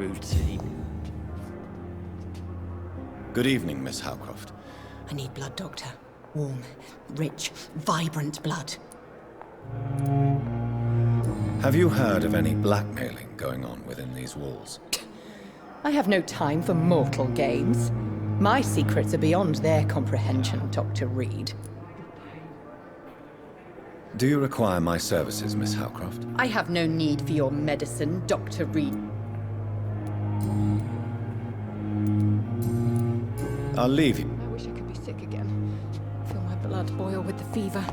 routine. Good evening, Miss Howcroft. I need blood, Doctor. Warm, rich, vibrant blood. Have you heard of any blackmailing going on within these walls? I have no time for mortal games. My secrets are beyond their comprehension, Dr. Reed. Do you require my services, Miss Howcroft? I have no need for your medicine, Dr. Reed. I'll leave you. I wish I could be sick again. Feel my blood boil with the fever.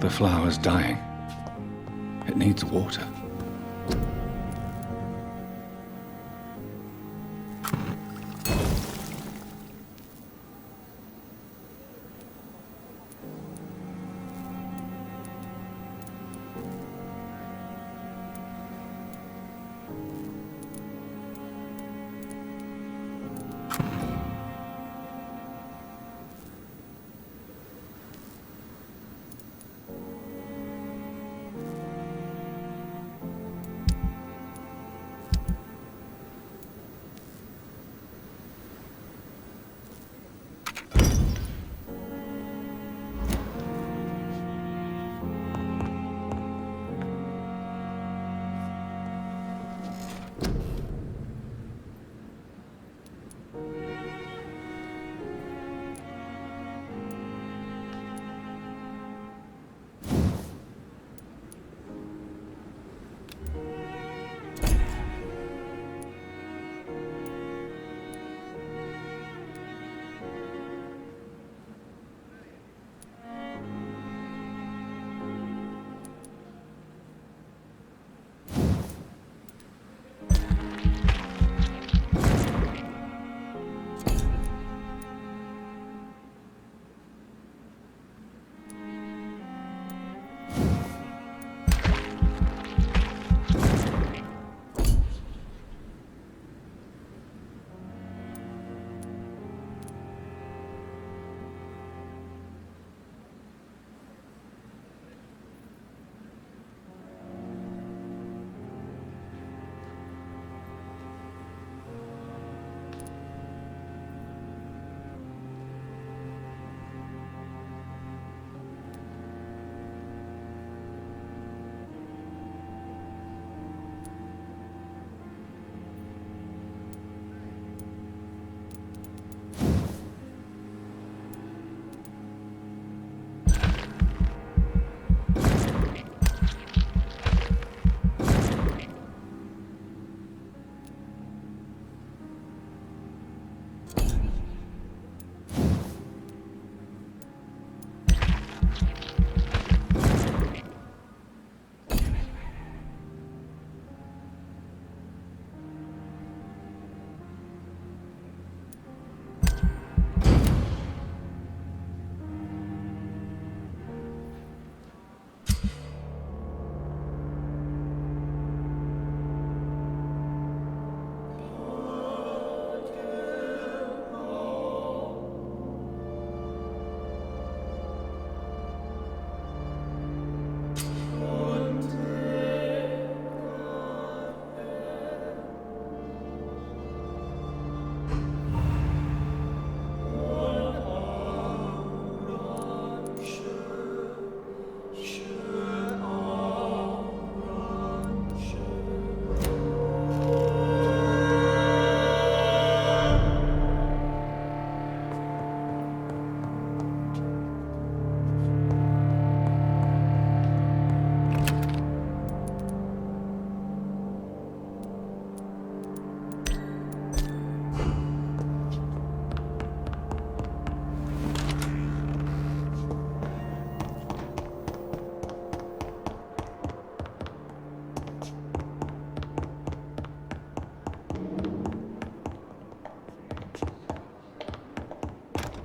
The flower's dying. It needs water.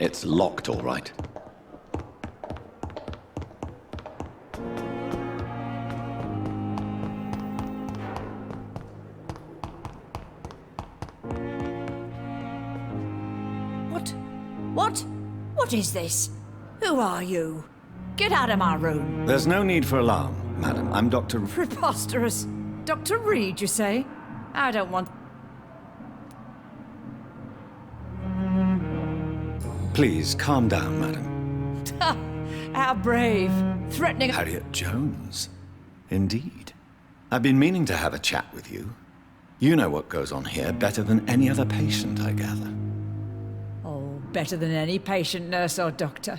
It's locked, all right. What is this? Who are you? Get out of my room. There's no need for alarm, madam. I'm Dr. Preposterous. Dr. Reed, you say? I don't want... Please, calm down, madam. How brave. Threatening... Harriet Jones. Indeed. I've been meaning to have a chat with you. You know what goes on here better than any other patient, I gather. Better than any patient, nurse, or doctor.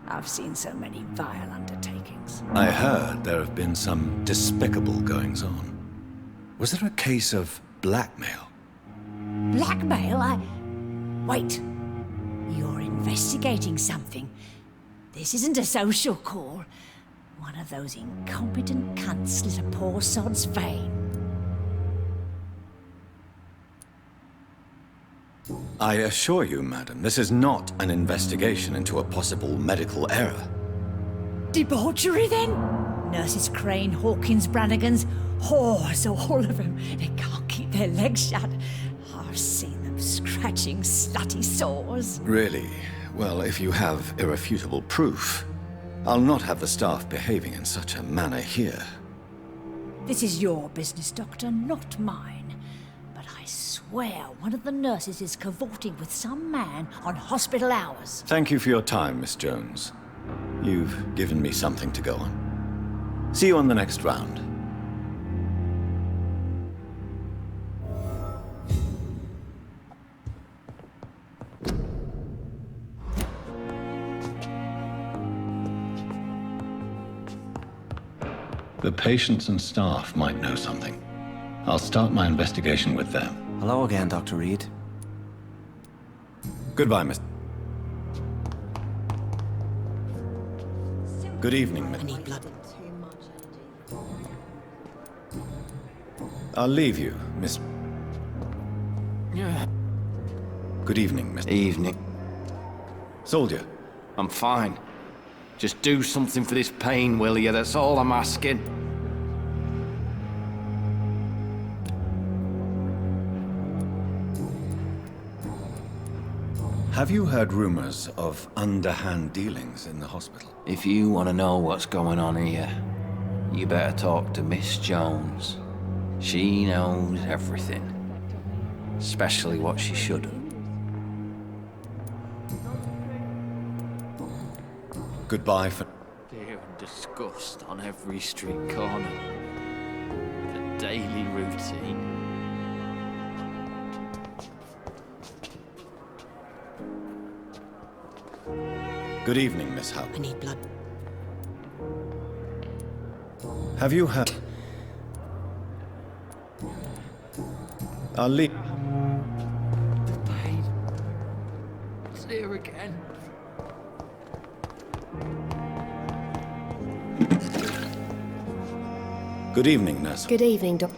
I've seen so many vile undertakings. I heard there have been some despicable goings-on. Was there a case of blackmail? Blackmail? Wait. You're investigating something. This isn't a social call. One of those incompetent cunts slit a poor sod's vein. I assure you, madam, this is not an investigation into a possible medical error. Debauchery, then? Nurses Crane, Hawkins, Brannigans, whores, all of them. They can't keep their legs shut. I've seen them scratching slutty sores. Really? Well, if you have irrefutable proof, I'll not have the staff behaving in such a manner here. This is your business, Doctor, not mine. I swear one of the nurses is cavorting with some man on hospital hours. Thank you for your time, Miss Jones. You've given me something to go on. See you on the next round. The patients and staff might know something. I'll start my investigation with them. Hello again, Dr. Reed. Goodbye, Miss... Good evening, Miss... I need blood. I'll leave you, Miss... Yeah. Good evening, Miss... Evening. Soldier. I'm fine. Just do something for this pain, will you? That's all I'm asking. Have you heard rumors of underhand dealings in the hospital? If you want to know what's going on here, you better talk to Miss Jones. She knows everything. Especially what she shouldn't. Goodbye for... Fear and disgust on every street corner. The daily routine. Good evening, Miss Howe. I need blood. Have you heard... I'll leave... The pain. It's here again. Good evening, nurse. Good evening, Doc.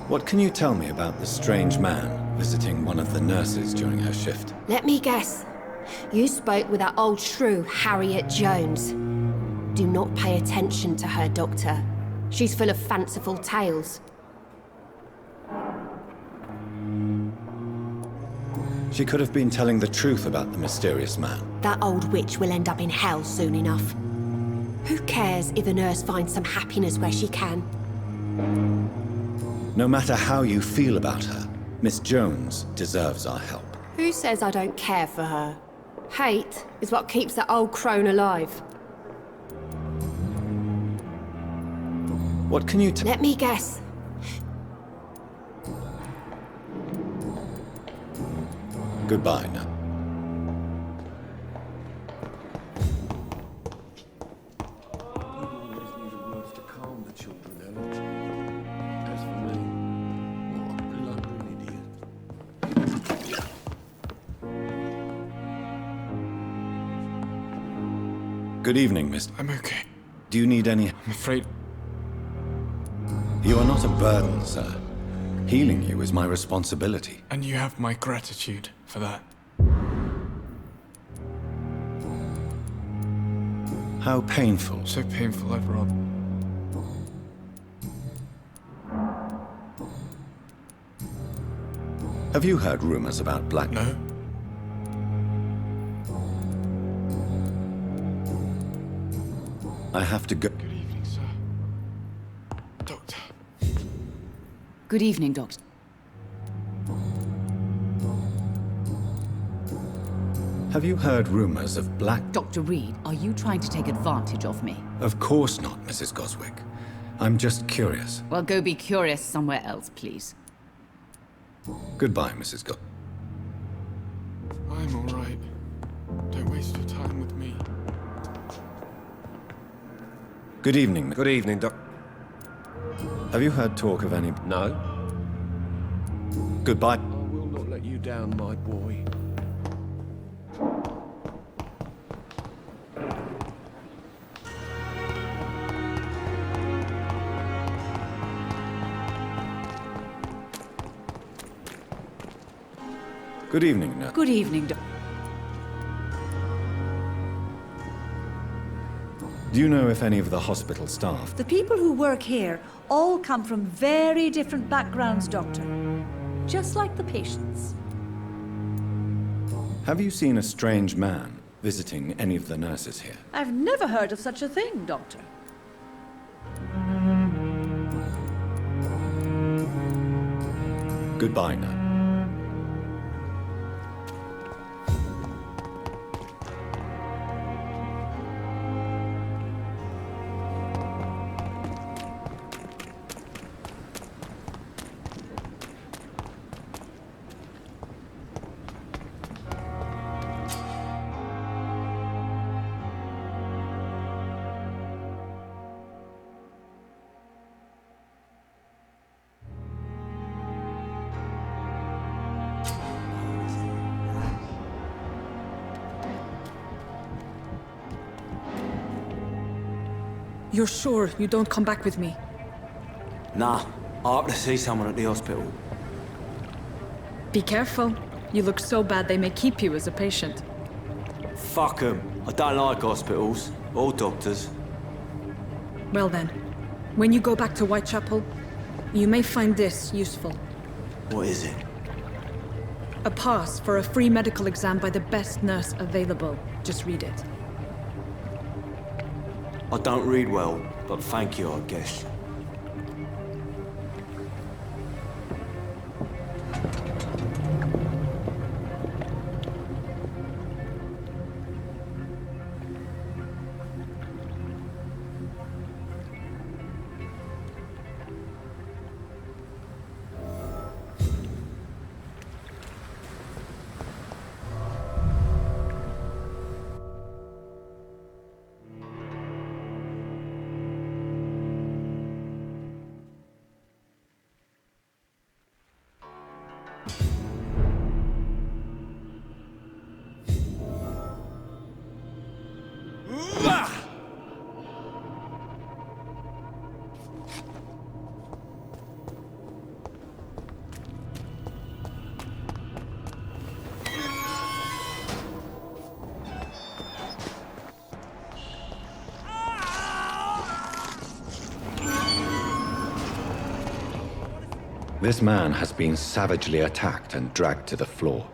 What can you tell me about the strange man visiting one of the nurses during her shift? Let me guess. You spoke with that old shrew, Harriet Jones. Do not pay attention to her, Doctor. She's full of fanciful tales. She could have been telling the truth about the mysterious man. That old witch will end up in hell soon enough. Who cares if a nurse finds some happiness where she can? No matter how you feel about her, Miss Jones deserves our help. Who says I don't care for her? Hate is what keeps that old crone alive. What can you Let me guess. Goodbye now. Good evening, Miss. I'm okay. Do you need any... I'm afraid... You are not a burden, sir. Healing you is my responsibility. And you have my gratitude for that. How painful. So painful, everyone. Have you heard rumors about Black? No? I have to go. Good evening, sir. Doctor. Good evening, Doctor. Have you heard rumors of Black? Dr. Reed, are you trying to take advantage of me? Of course not, Mrs. Goswick. I'm just curious. Well, go be curious somewhere else, please. Goodbye, Mrs. Gos. I'm all right. Don't waste your time with me. Good evening. Good evening, Doc. Have you heard talk of any? No? Goodbye. I will not let you down, my boy. Good evening, nurse. Good evening, Doctor. Do you know if any of the hospital staff? The people who work here all come from very different backgrounds, Doctor. Just like the patients. Have you seen a strange man visiting any of the nurses here? I've never heard of such a thing, Doctor. Goodbye, nurse. You're sure you don't come back with me? Nah, I have to see someone at the hospital. Be careful. You look so bad they may keep you as a patient. Fuck 'em. I don't like hospitals, or doctors. Well then, when you go back to Whitechapel, you may find this useful. What is it? A pass for a free medical exam by the best nurse available. Just read it. I don't read well, but thank you, I guess. This man has been savagely attacked and dragged to the floor.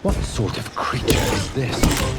What sort of creature is this?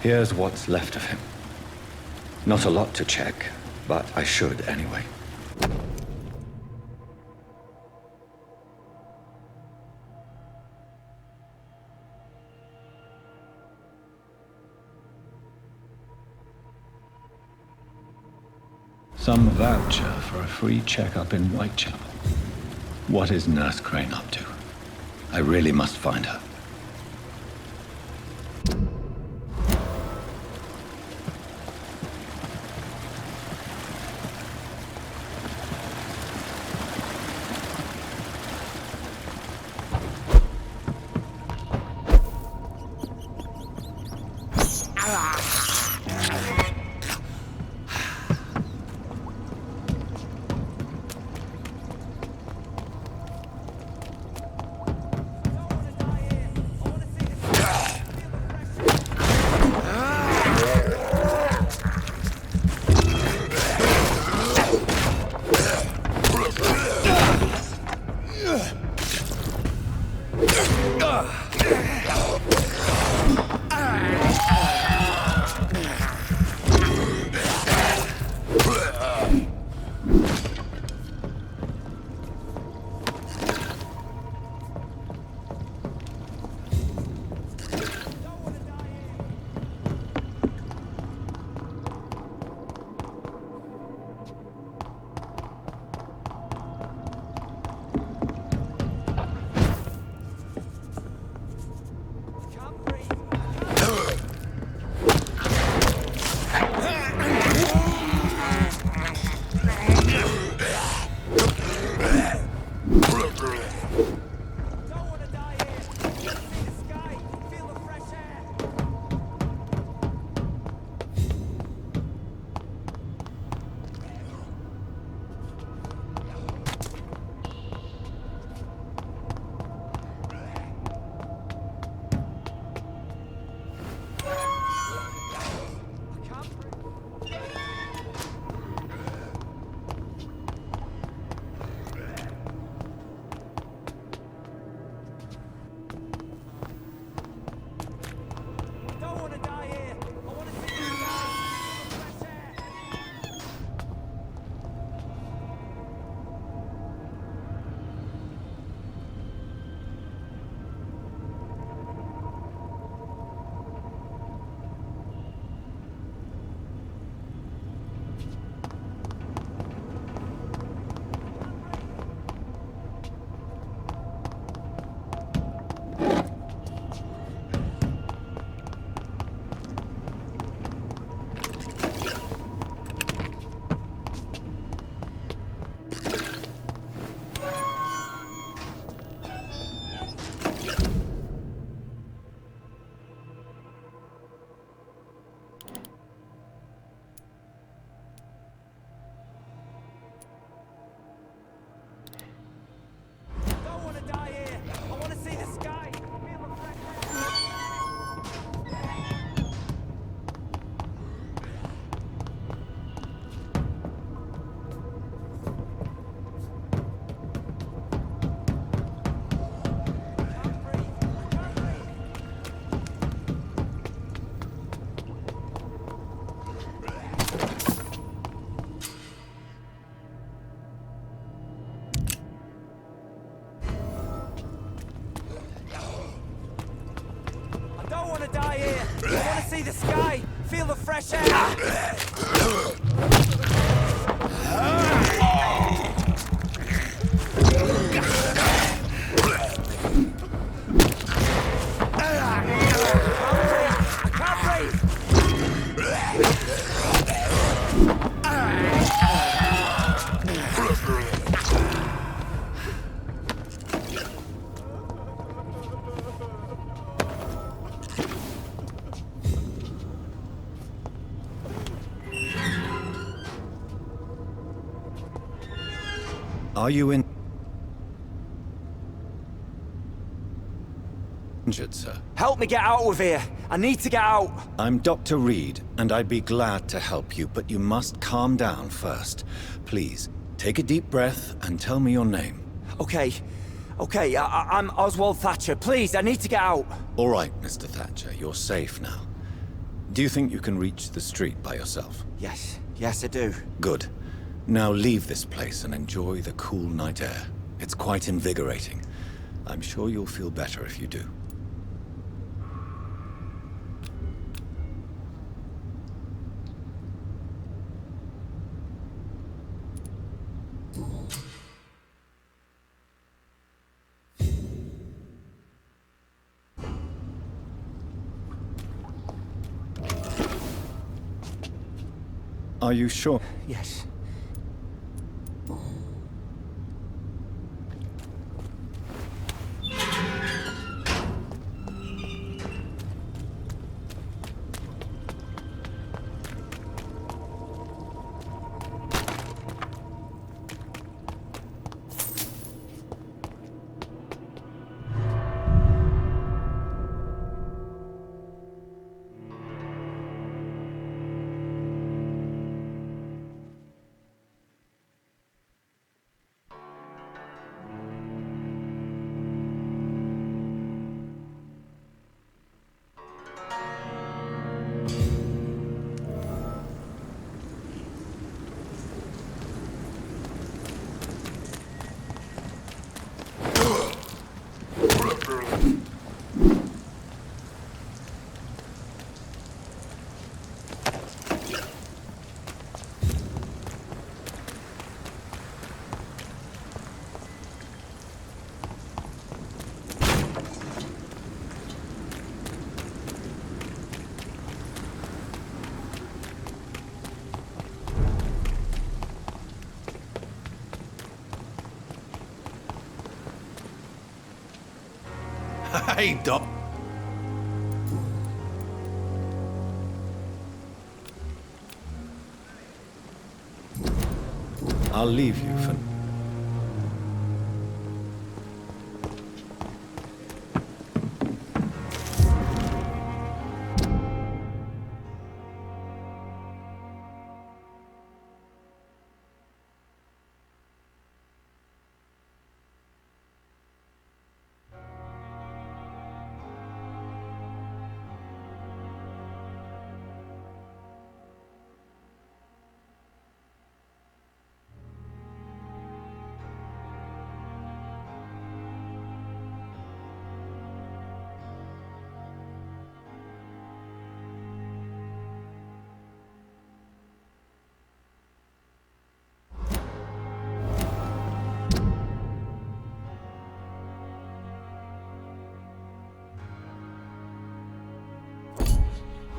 Here's what's left of him. Not a lot to check, but I should anyway. Some voucher for a free checkup in Whitechapel. What is Nurse Crane up to? I really must find her. want to die here. I want to see the sky, feel the fresh air. Are you injured, sir? Help me get out of here. I need to get out. I'm Dr. Reed, and I'd be glad to help you, but you must calm down first. Please, take a deep breath and tell me your name. Okay. I'm Oswald Thatcher. Please, I need to get out. All right, Mr. Thatcher, you're safe now. Do you think you can reach the street by yourself? Yes, I do. Good. Now leave this place and enjoy the cool night air. It's quite invigorating. I'm sure you'll feel better if you do. Are you sure? Yes. Hey, Doc. I'll leave you for...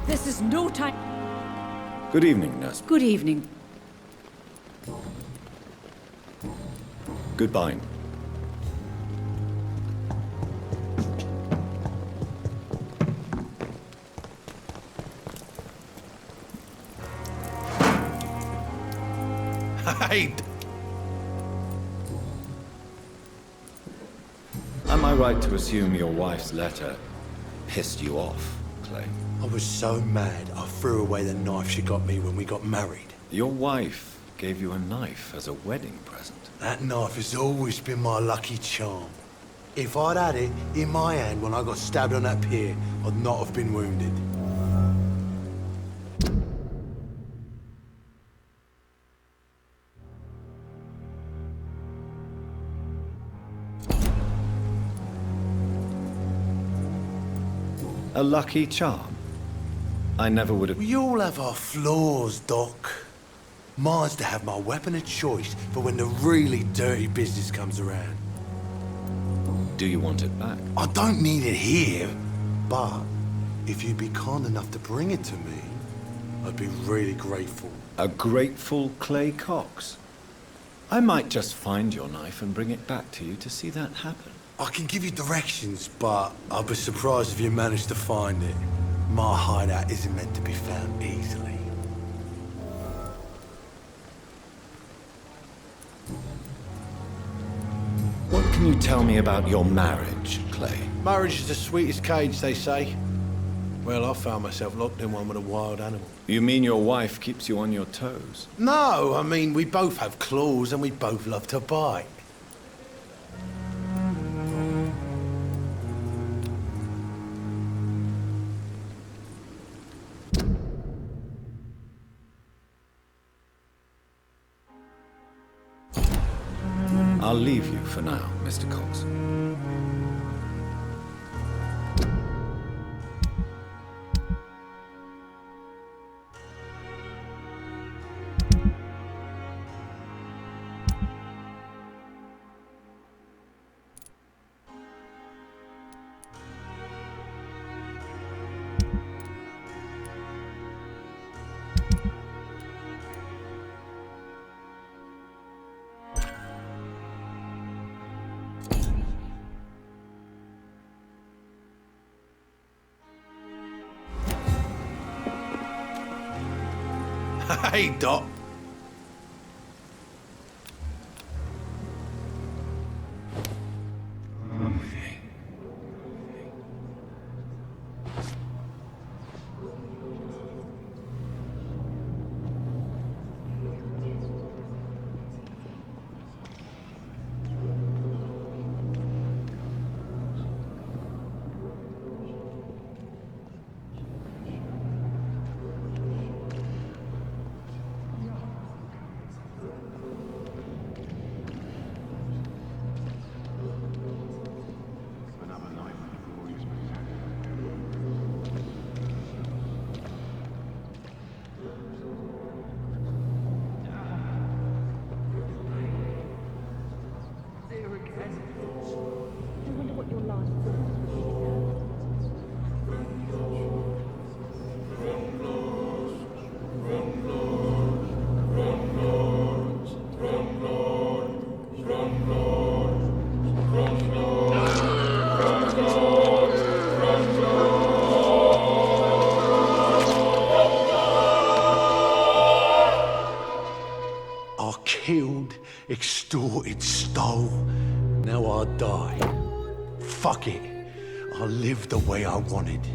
This is no time. Good evening, nurse. Good evening. Goodbye. Hey! Am I right to assume your wife's letter pissed you off, Clay? I was so mad, I threw away the knife she got me when we got married. Your wife gave you a knife as a wedding present. That knife has always been my lucky charm. If I'd had it in my hand when I got stabbed on that pier, I'd not have been wounded. A lucky charm? I never would have... We all have our flaws, Doc. Mine's to have my weapon of choice for when the really dirty business comes around. Do you want it back? I don't need it here, but if you'd be kind enough to bring it to me, I'd be really grateful. A grateful Clay Cox? I might just find your knife and bring it back to you to see that happen. I can give you directions, but I'll be surprised if you manage to find it. My hideout isn't meant to be found easily. What can you tell me about your marriage, Clay? Marriage is the sweetest cage, they say. Well, I found myself locked in one with a wild animal. You mean your wife keeps you on your toes? No, I mean, we both have claws and we both love to bite. I'll leave you for now, Mr. Cox. Hey, Doc. Killed, extorted, stole. Now I die. Fuck it. I live the way I wanted.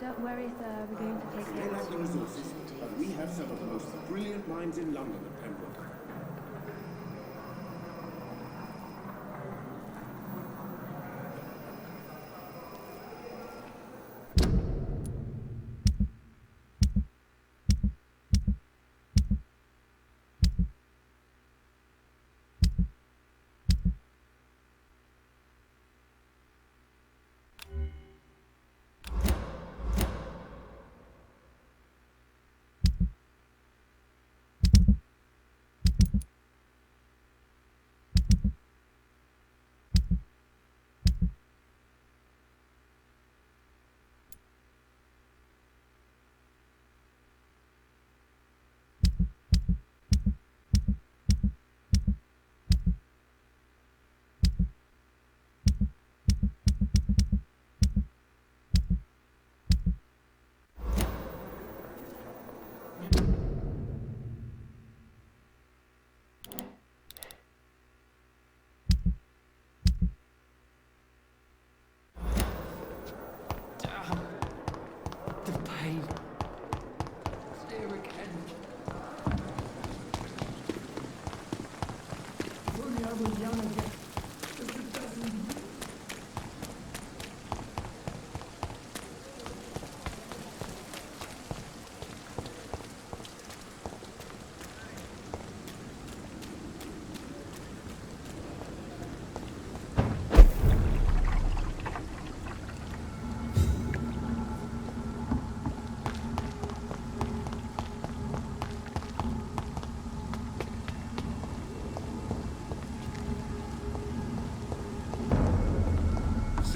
Don't worry, sir. We're going to take care of the resources, but we have some of the most brilliant minds in London at Pembroke.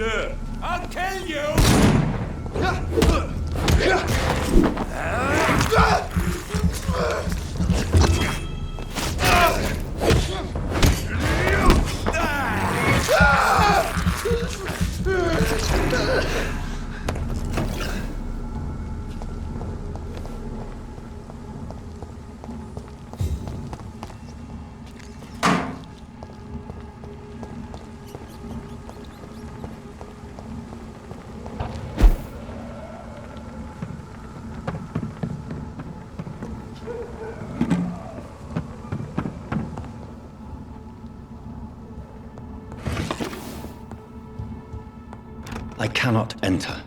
Sir, I'll kill you! I cannot enter.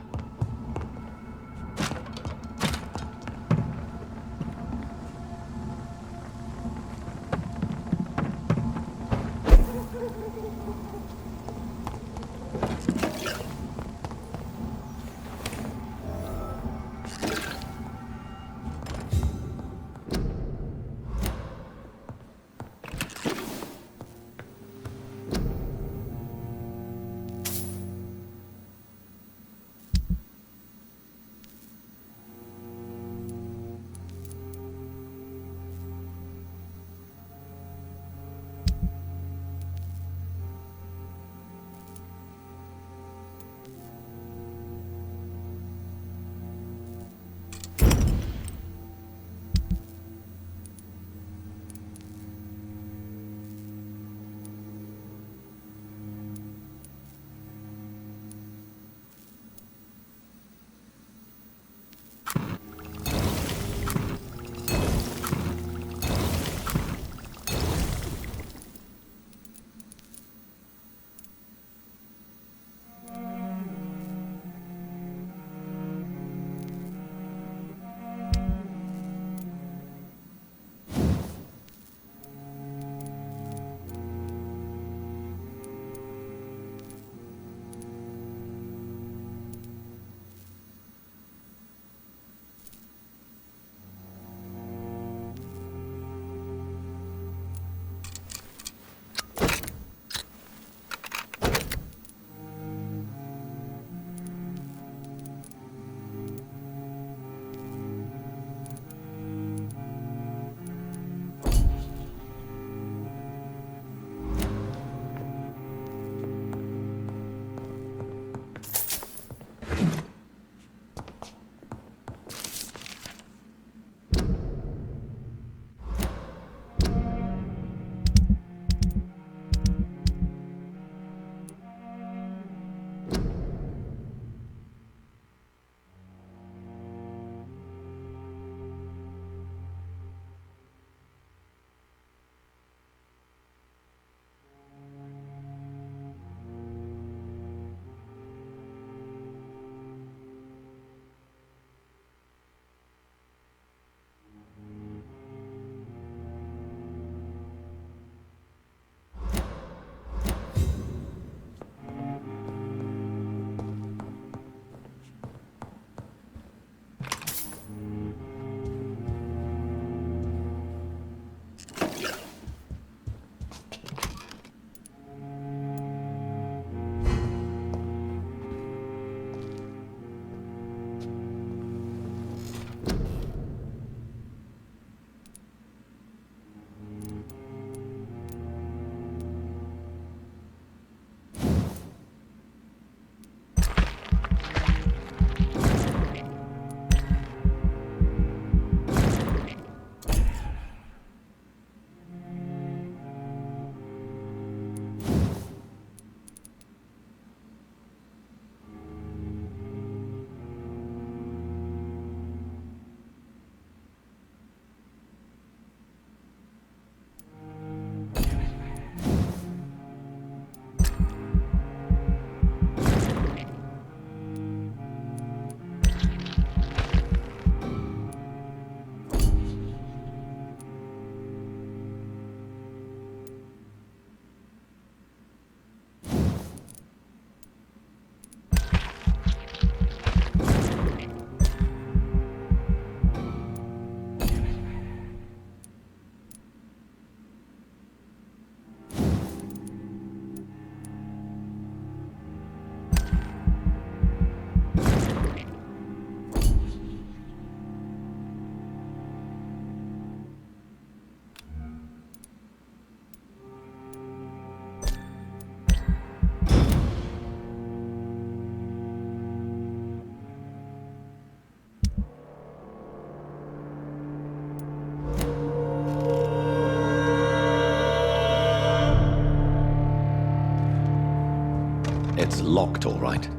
It's locked, all right.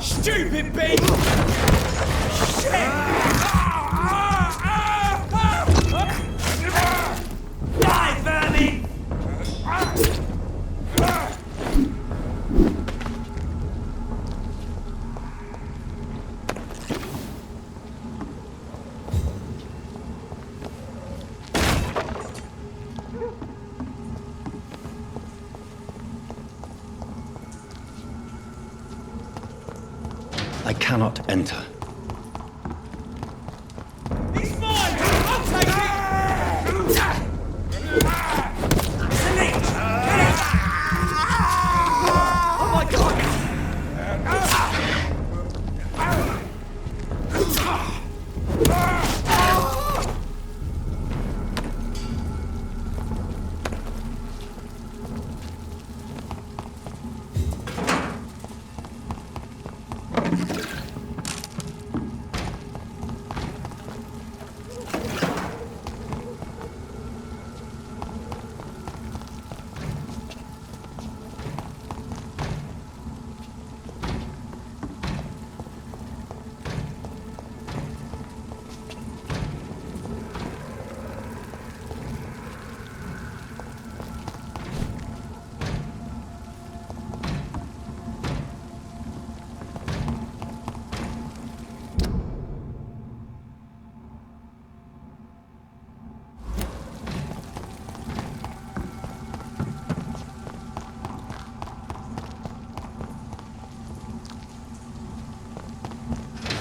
Stupid beast! Shit! Die, vermin! I cannot enter. It's mine! I'll take it! It's a leech! Get it! Oh my god!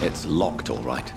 It's locked, all right.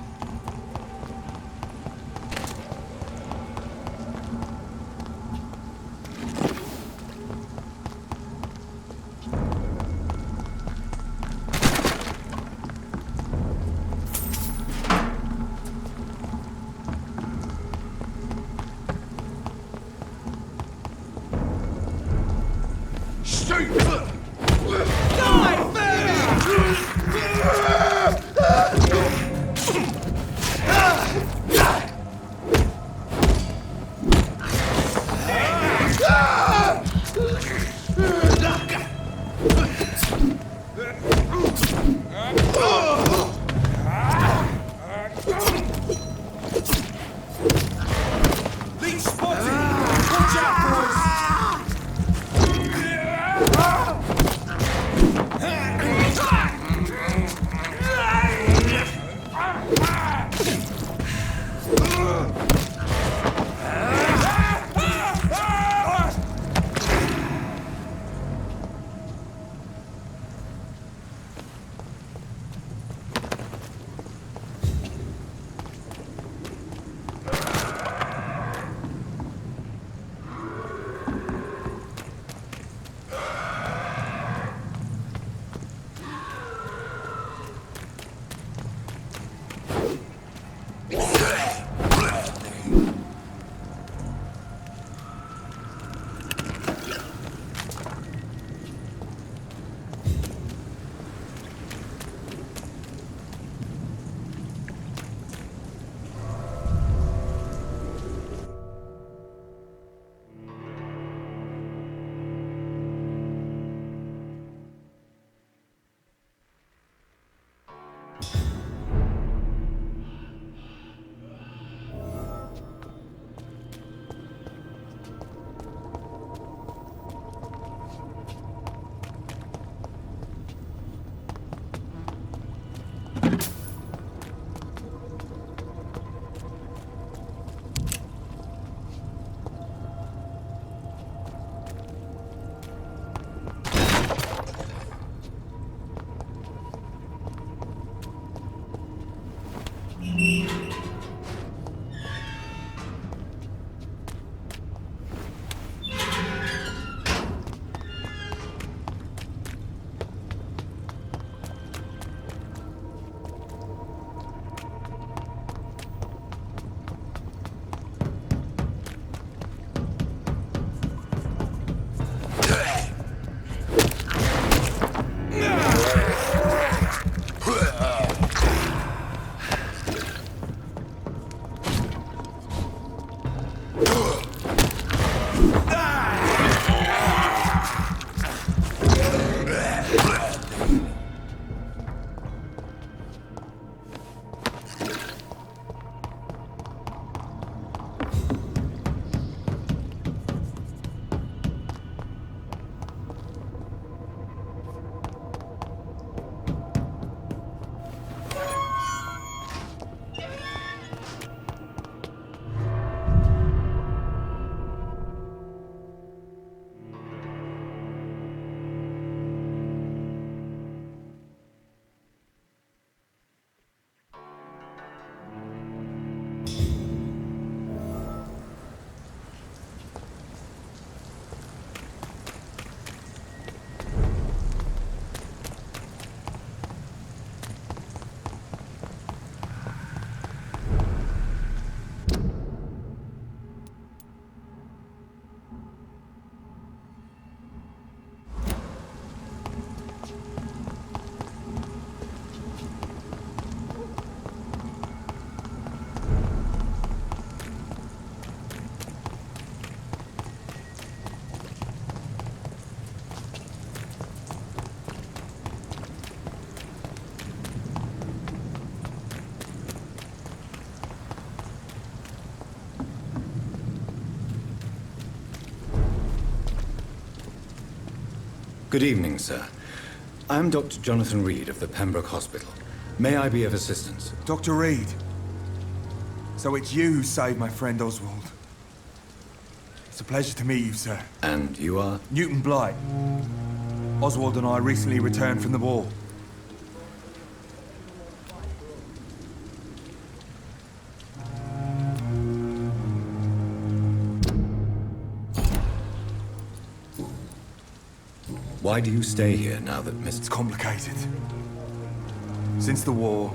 Good evening, sir. I'm Dr. Jonathan Reed of the Pembroke Hospital. May I be of assistance? Dr. Reed. So it's you who saved my friend Oswald. It's a pleasure to meet you, sir. And you are? Newton Blight. Oswald and I recently returned from the war. Why do you stay here now that Mr. It's complicated. Since the war,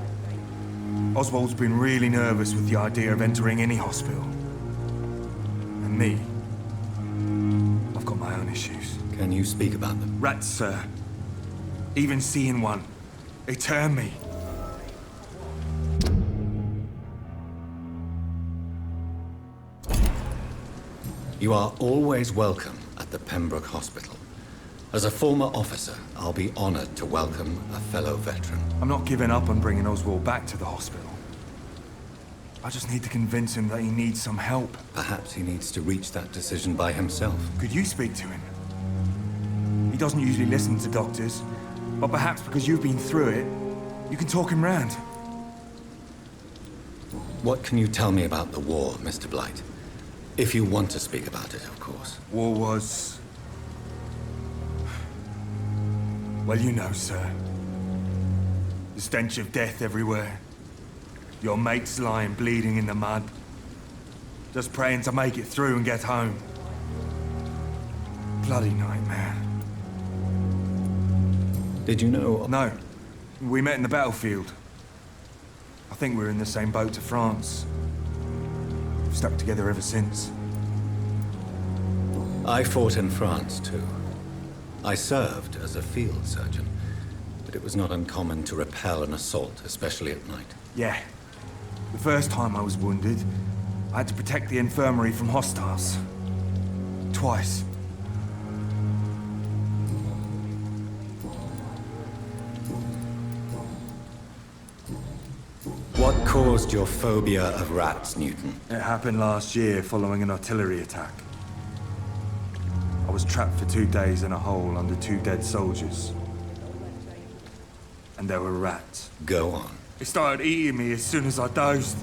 Oswald's been really nervous with the idea of entering any hospital. And me, I've got my own issues. Can you speak about them? Rats, sir. Even seeing one, they turn me. You are always welcome at the Pembroke Hospital. As a former officer, I'll be honored to welcome a fellow veteran. I'm not giving up on bringing Oswald back to the hospital. I just need to convince him that he needs some help. Perhaps he needs to reach that decision by himself. Could you speak to him? He doesn't usually listen to doctors, but perhaps because you've been through it, you can talk him round. What can you tell me about the war, Mr. Blight? If you want to speak about it, of course. War was... well, you know, sir. The stench of death everywhere. Your mates lying bleeding in the mud. Just praying to make it through and get home. Bloody nightmare. Did you know? No. We met in the battlefield. I think we're in the same boat to France. We've stuck together ever since. I fought in France, too. I served as a field surgeon, but it was not uncommon to repel an assault, especially at night. Yeah. The first time I was wounded, I had to protect the infirmary from hostiles. Twice. What caused your phobia of rats, Newton? It happened last year following an artillery attack. I was trapped for 2 days in a hole under 2 dead soldiers. And there were rats. Go on. They started eating me as soon as I dozed.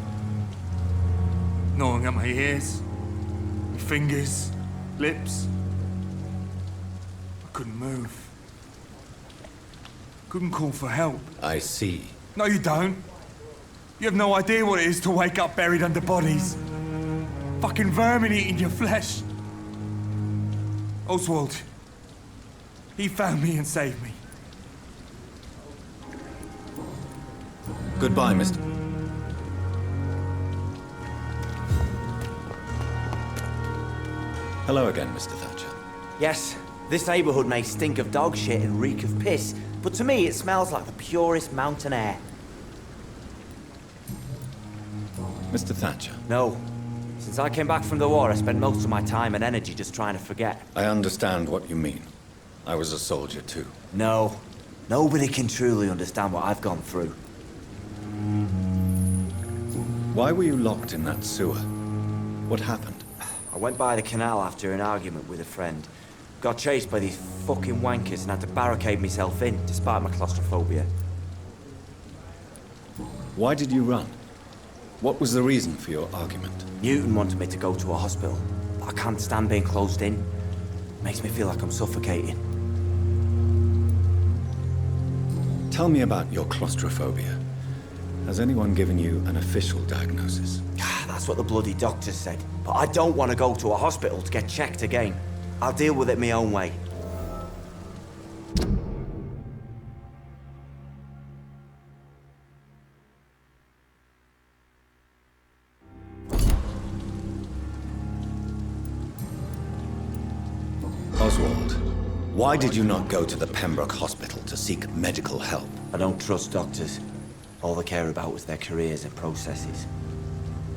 Gnawing at my ears, my fingers, lips. I couldn't move. Couldn't call for help. I see. No, you don't. You have no idea what it is to wake up buried under bodies. Fucking vermin eating your flesh. Oswald. He found me and saved me. Goodbye, Mr. Hello again, Mr. Thatcher. Yes, this neighborhood may stink of dog shit and reek of piss, but to me it smells like the purest mountain air. Mr. Thatcher. No. Since I came back from the war, I spent most of my time and energy just trying to forget. I understand what you mean. I was a soldier too. No. Nobody can truly understand what I've gone through. Why were you locked in that sewer? What happened? I went by the canal after an argument with a friend. Got chased by these fucking wankers and had to barricade myself in, despite my claustrophobia. Why did you run? What was the reason for your argument? Newton wanted me to go to a hospital, but I can't stand being closed in. Makes me feel like I'm suffocating. Tell me about your claustrophobia. Has anyone given you an official diagnosis? That's what the bloody doctor said. But I don't want to go to a hospital to get checked again. I'll deal with it my own way. Oswald, why did you not go to the Pembroke Hospital to seek medical help? I don't trust doctors. All they care about is their careers and processes.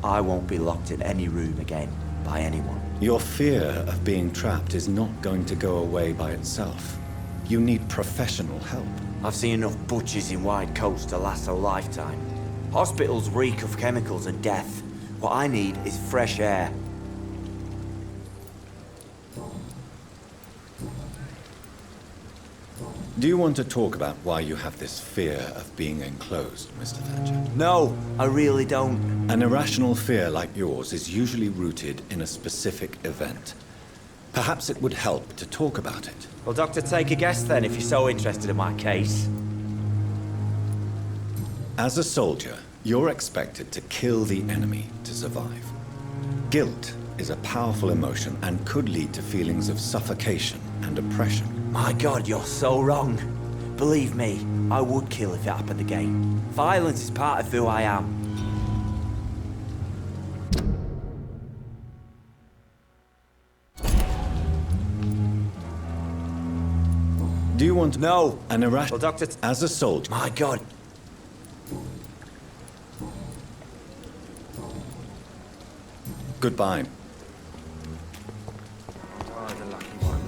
I won't be locked in any room again by anyone. Your fear of being trapped is not going to go away by itself. You need professional help. I've seen enough butchers in white coats to last a lifetime. Hospitals reek of chemicals and death. What I need is fresh air. Do you want to talk about why you have this fear of being enclosed, Mr. Thatcher? No, I really don't. An irrational fear like yours is usually rooted in a specific event. Perhaps it would help to talk about it. Well, Doctor, take a guess then, if you're so interested in my case. As a soldier, you're expected to kill the enemy to survive. Guilt is a powerful emotion and could lead to feelings of suffocation and oppression. My God, you're so wrong. Believe me, I would kill if it happened again. Violence is part of who I am. Do you want No. an irrational... Well, Doctor... As a soldier... My God. Goodbye. Oh, the lucky one.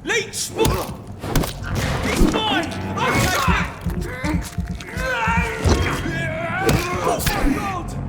Leech! He's mine! I'll take it!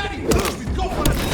Daddy, we've got one of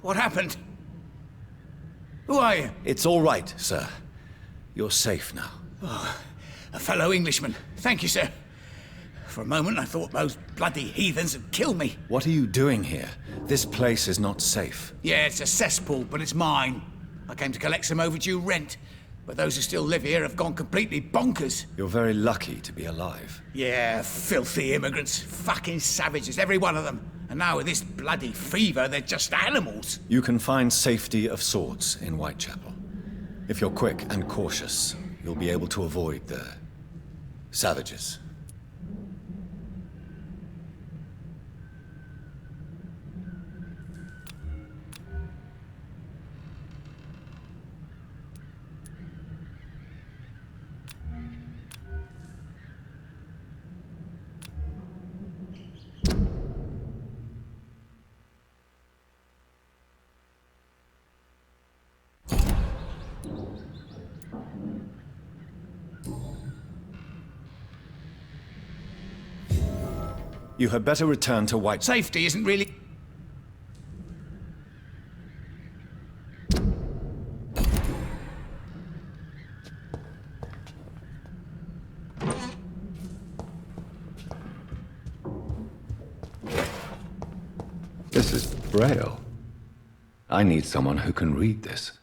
What happened? Who are you? It's all right, sir. You're safe now. Oh, a fellow Englishman. Thank you, sir. For a moment, I thought those bloody heathens had killed me. What are you doing here? This place is not safe. Yeah, it's a cesspool, but it's mine. I came to collect some overdue rent, but those who still live here have gone completely bonkers. You're very lucky to be alive. Yeah, filthy immigrants. Fucking savages, every one of them. And now with this bloody fever, they're just animals. You can find safety of sorts in Whitechapel. If you're quick and cautious, you'll be able to avoid the savages. You had better return to White... Safety isn't really... This is Braille. I need someone who can read this.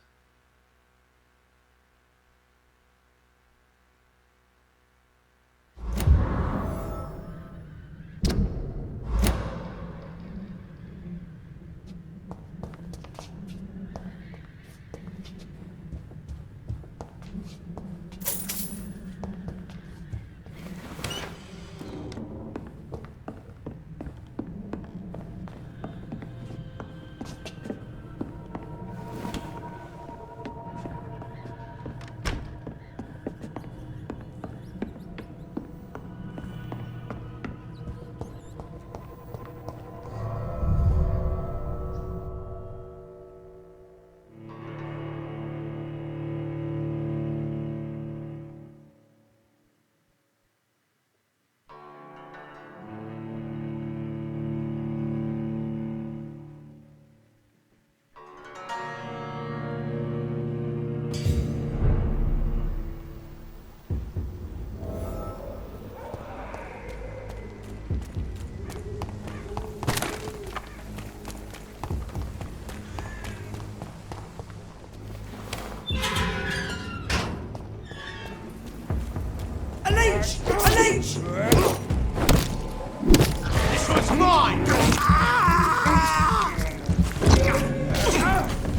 This one's mine!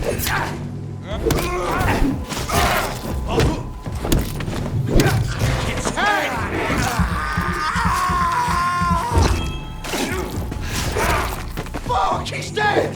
Its head! Fuck, he's dead!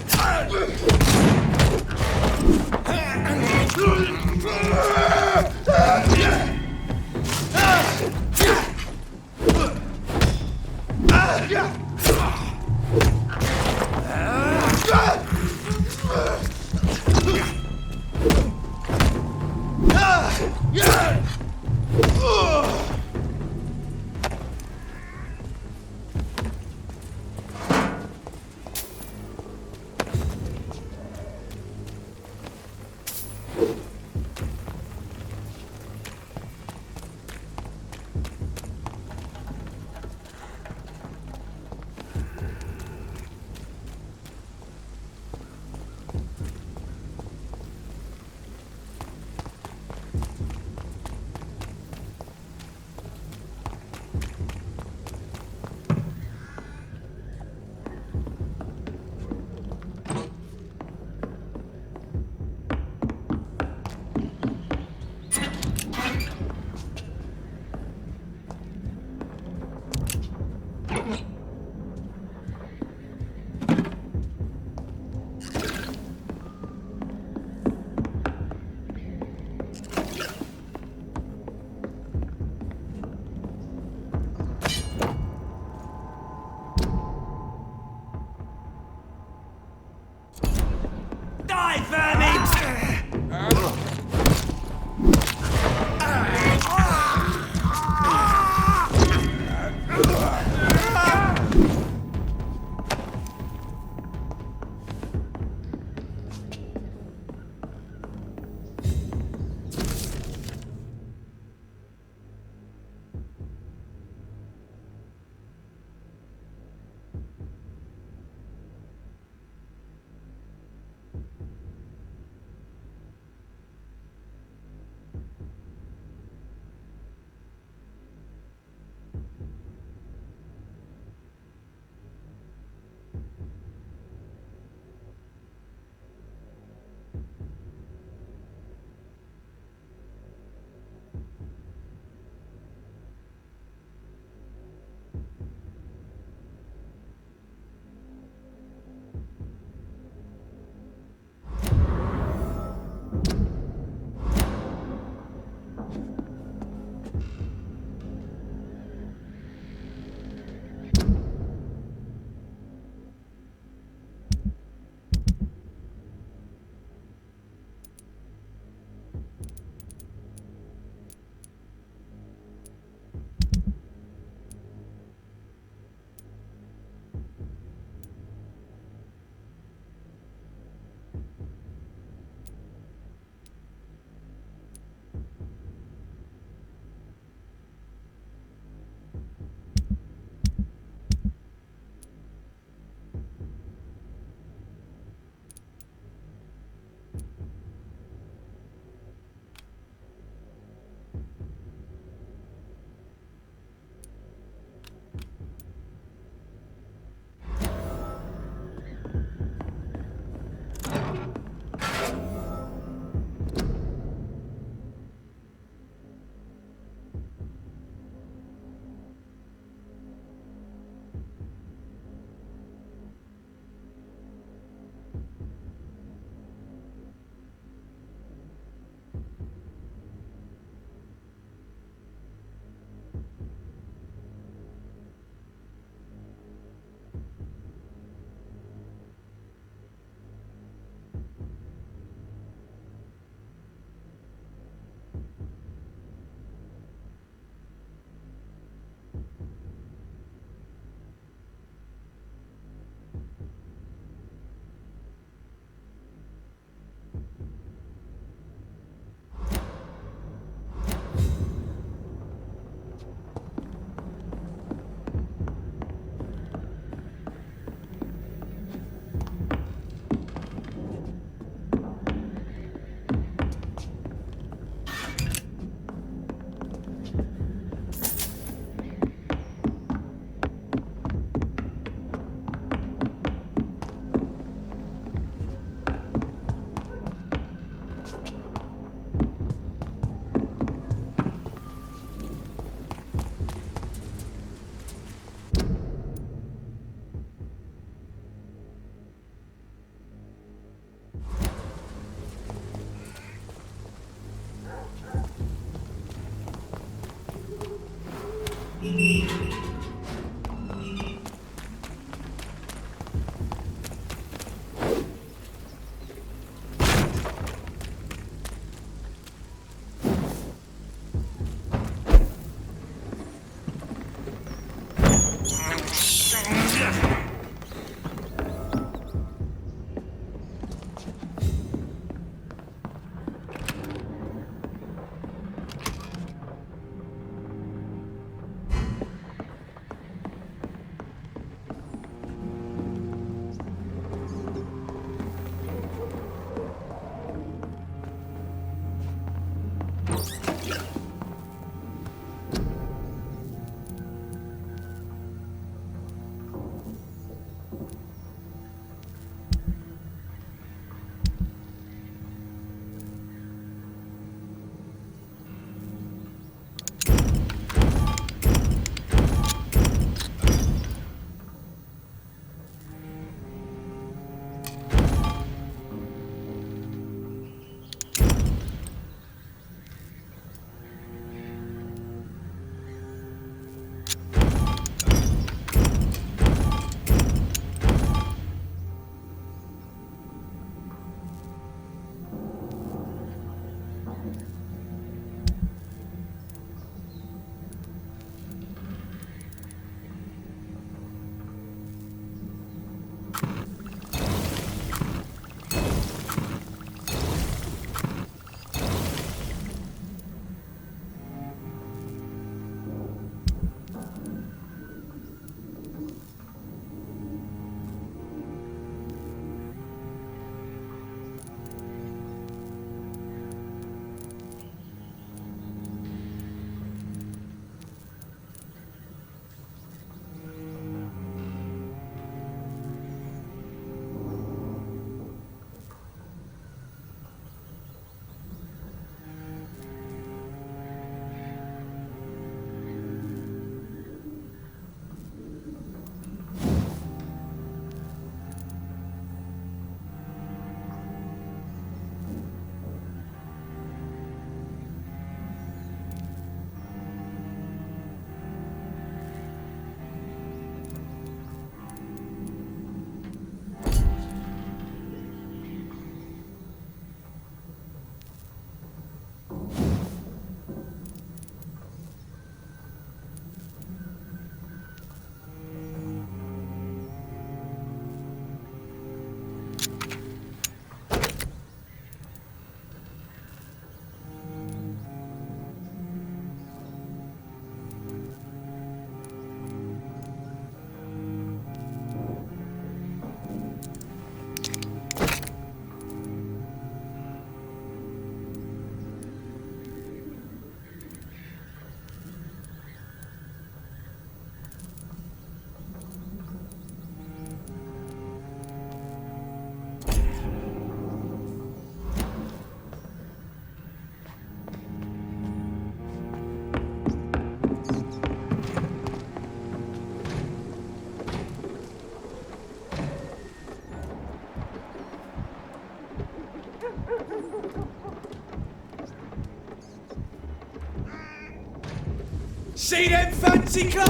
See them fancy clothes?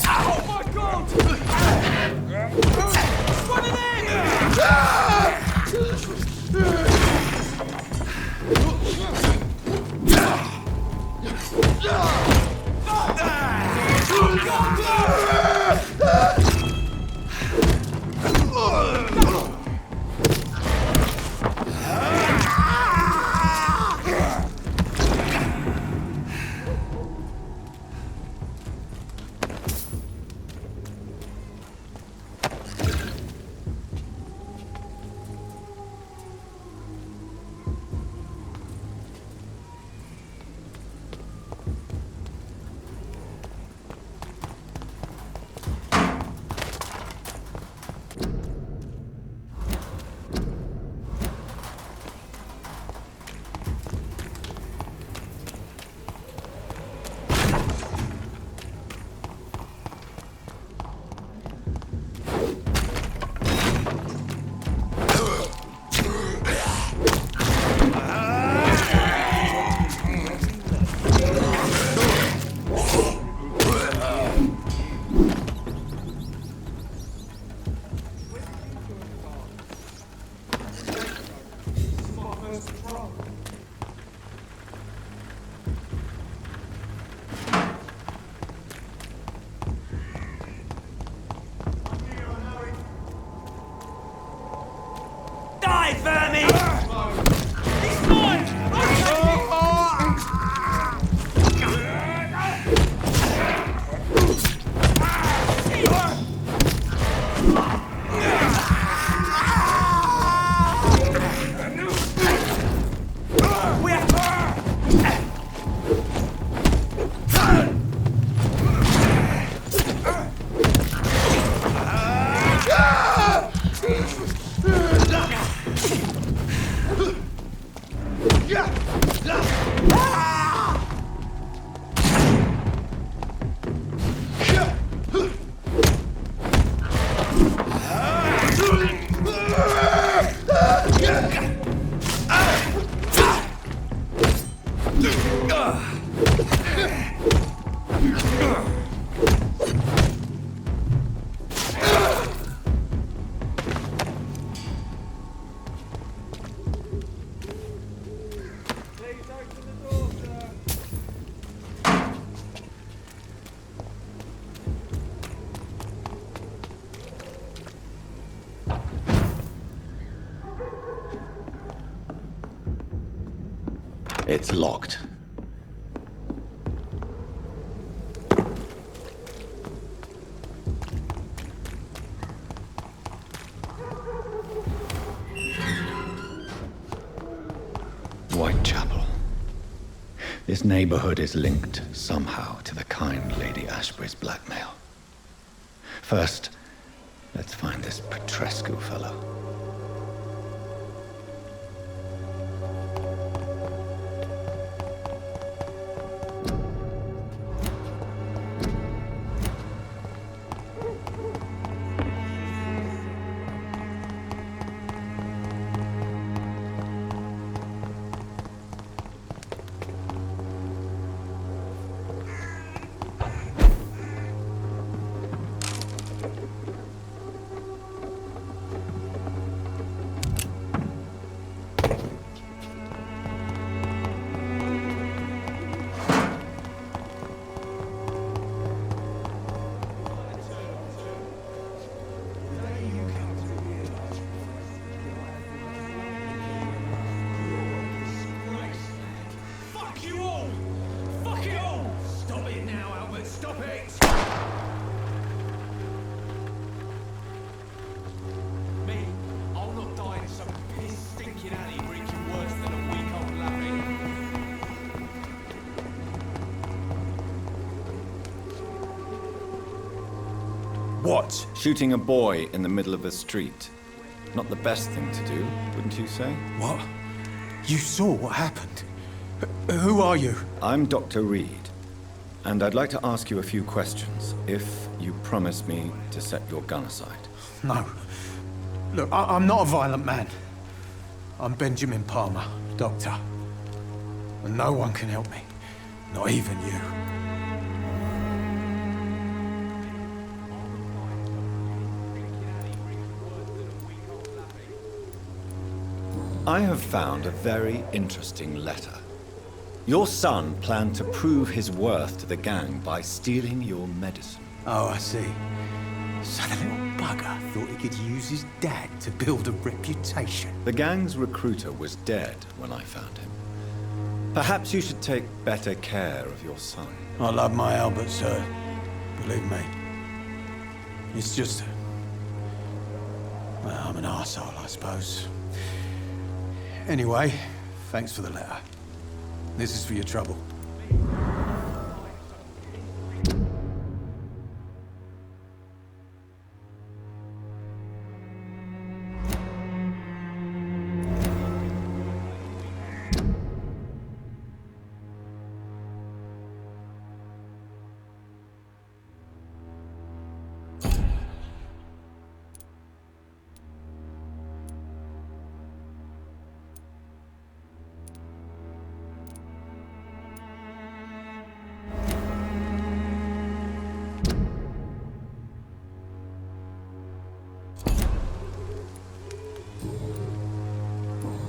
Oh my god! It's one of die, vermin! He's mine! It's locked. Whitechapel. This neighborhood is linked somehow to the kind Lady Ashbury's blackmail. First, let's find this Petrescu fellow. What? Shooting a boy in the middle of a street. Not the best thing to do, wouldn't you say? What? You saw what happened? Who are you? I'm Dr. Reed, and I'd like to ask you a few questions, if you promise me to set your gun aside. No. Look, I'm not a violent man. I'm Benjamin Palmer, doctor. And no one can help me. Not even you. I have found a very interesting letter. Your son planned to prove his worth to the gang by stealing your medicine. Oh, I see. So the little bugger thought he could use his dad to build a reputation. The gang's recruiter was dead when I found him. Perhaps you should take better care of your son. I love my Albert, sir. Believe me. It's just... well, I'm an arsehole, I suppose. Anyway, thanks for the letter. This is for your trouble.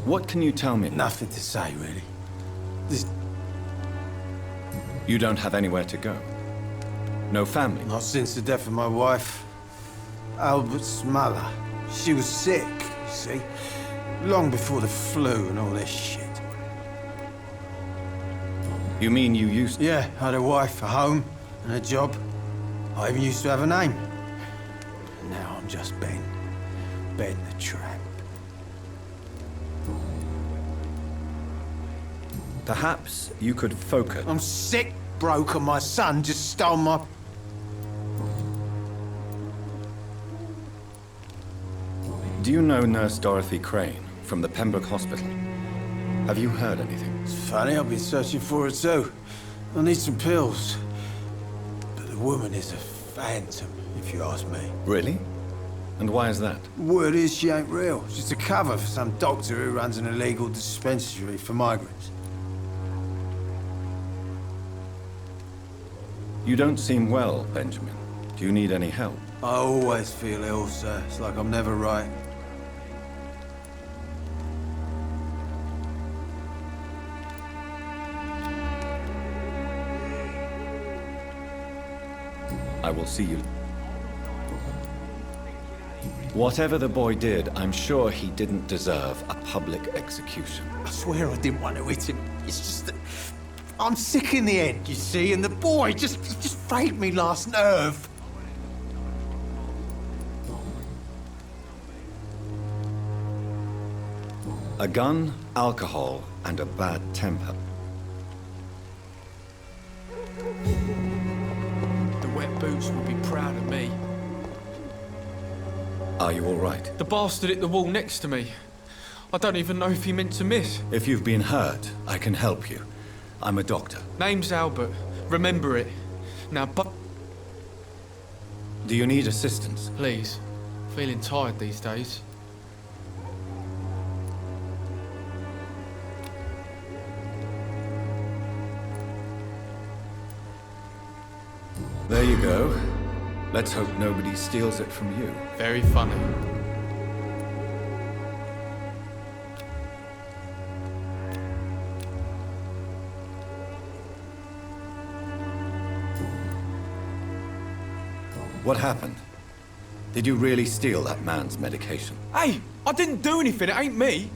What can you tell me? Nothing to say, really. This... You don't have anywhere to go? No family? Not since the death of my wife, Albert's mother. She was sick, you see. Long before the flu and all this shit. You mean you used... Yeah, I had a wife, a home, and a job. I even used to have a name. And now I'm just Ben. Ben the Tramp. Perhaps you could focus... I'm sick, broke, and my son just stole my... Do you know Nurse Dorothy Crane from the Pembroke Hospital? Have you heard anything? It's funny, I've been searching for her too. I need some pills. But the woman is a phantom, if you ask me. Really? And why is that? Word is she ain't real. She's a cover for some doctor who runs an illegal dispensary for migrants. You don't seem well, Benjamin. Do you need any help? I always feel ill, sir. It's like I'm never right. I will see you. Whatever the boy did, I'm sure he didn't deserve a public execution. I swear I didn't want to hit him. It's just that I'm sick in the head, you see, and the boy just frayed me last nerve. A gun, alcohol, and a bad temper. The wet boots will be proud of me. Are you all right? The bastard hit the wall next to me. I don't even know if he meant to miss. If you've been hurt, I can help you. I'm a doctor. Name's Albert. Remember it. Now, Do you need assistance? Please. Feeling tired these days. There you go. Let's hope nobody steals it from you. Very funny. What happened? Did you really steal that man's medication? Hey! I didn't do anything, it ain't me!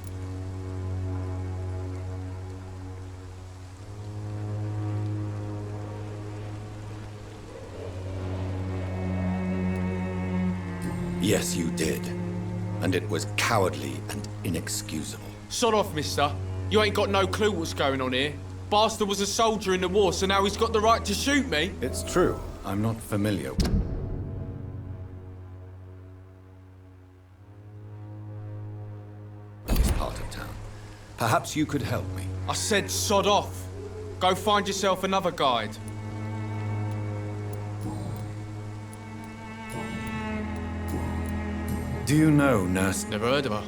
Yes, you did. And it was cowardly and inexcusable. Sod off, mister. You ain't got no clue what's going on here. Bastard was a soldier in the war, so now he's got the right to shoot me. It's true. I'm not familiar with this part of town. Perhaps you could help me. I said sod off. Go find yourself another guide. Do you know Nurse... Never heard of her.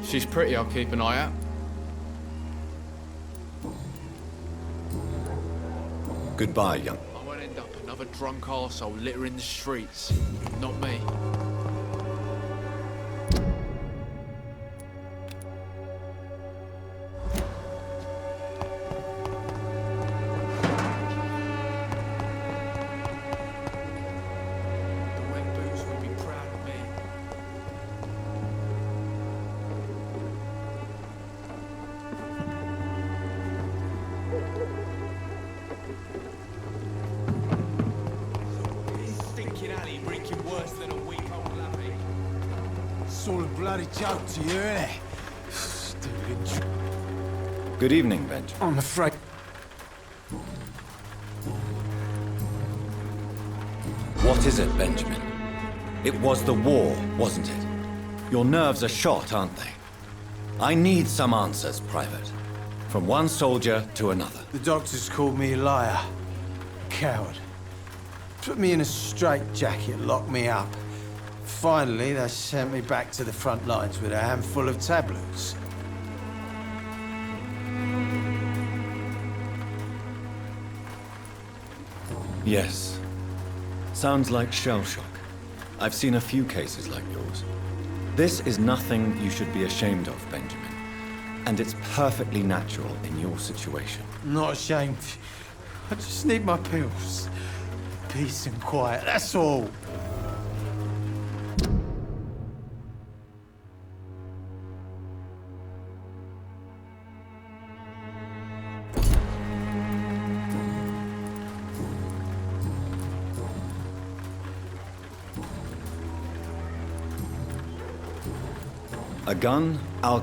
She's pretty, I'll keep an eye out. Goodbye, young... I won't end up another drunk arsehole littering the streets. Not me. Joke to you, innit? Stupid. Good evening, Benjamin. I'm afraid. What is it, Benjamin? It was the war, wasn't it? Your nerves are shot, aren't they? I need some answers, Private. From one soldier to another. The doctors called me a liar. A coward. Put me in a straitjacket, locked me up. Finally, they sent me back to the front lines with a handful of tablets. Yes. Sounds like shell shock. I've seen a few cases like yours. This is nothing you should be ashamed of, Benjamin. And it's perfectly natural in your situation. I'm not ashamed. I just need my pills. Peace and quiet, that's all. A gun? I'll